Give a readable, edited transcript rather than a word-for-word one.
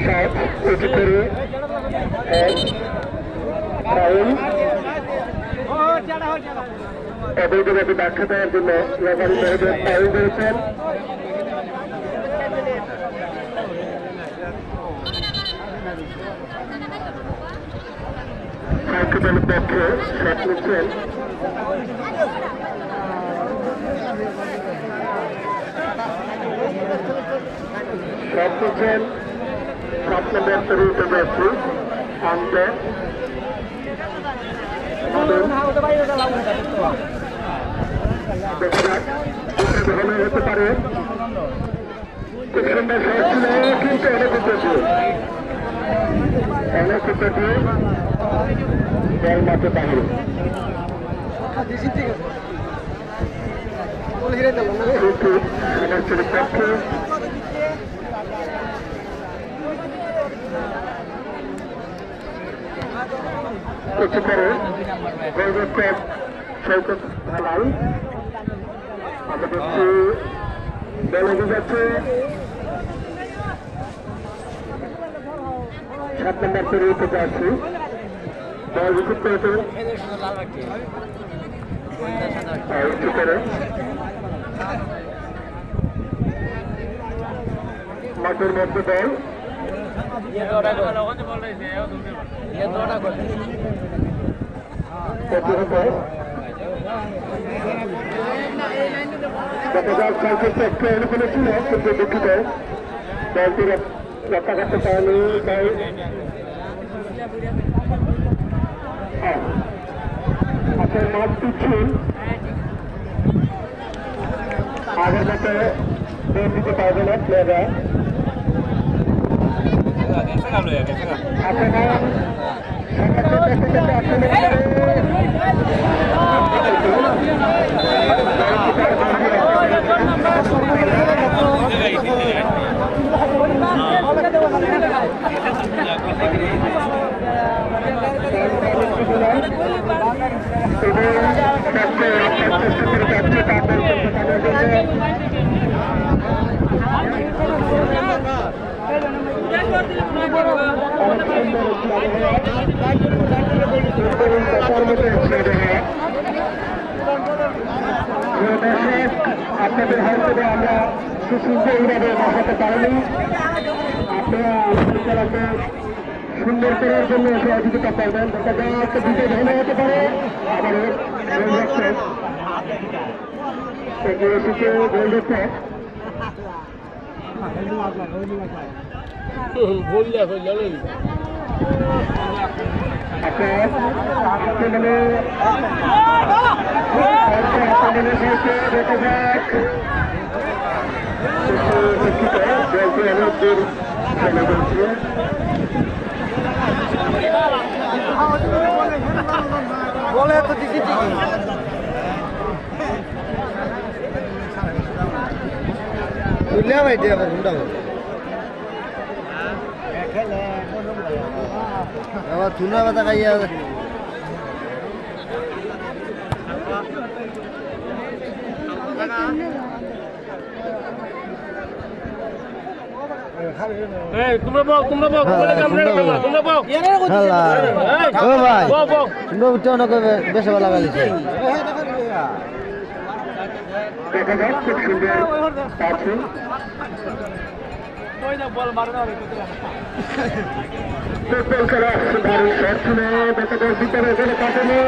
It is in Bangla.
সাত উঁচু করে ফাউল অবৈধভাবে ব্যাখ্যা দেওয়ার জন্য রেফারি মেহেদের ফাউল করেছেন। সাকিবের পক্ষে শট নিচ্ছেন সাত নম্বর তরুণে যাচ্ছি আনতে হতে পারে। খুব সুন্দর শট ছিল কিন্তু অনেক উদ্দেশ্যে বল মাঠে বাহিরে পক্ষে উঁচু করে সৈকত ভালাই আমরা দেখছি বল এগিয়ে যাচ্ছে 7 নম্বর পেরিয়ে যাচ্ছি বল রিসিভ করেছে উঁচু করে মাঠের মধ্যে বল ছিল কিন্তু দুঃখিত দলটি রক্ষা করতে পারেনি তাই আচ্ছা মাঠ দিচ্ছি আগের মতো দৌড় দিতে পারবে না প্লেয়াররা। আপনাদের হয়তো আমরা সুশৃঙ্খলভাবে বসাতে পারিনি। আপনারা খেলাকে সুন্দর করার জন্য সহযোগিতা করবেন। একটা বিজয় ভালো হতে পারে আবার এগিয়ে এসেছে গোলরক্ষক বলে তো দিকে ভাই আবার চুনা পাতা খাইয়া তোমরা বেশ ভালো গালিছে বল মারো ফুটবল খেলা ভারী শট শুনে দেখা যায় ভিতরে গেলে কাটেনি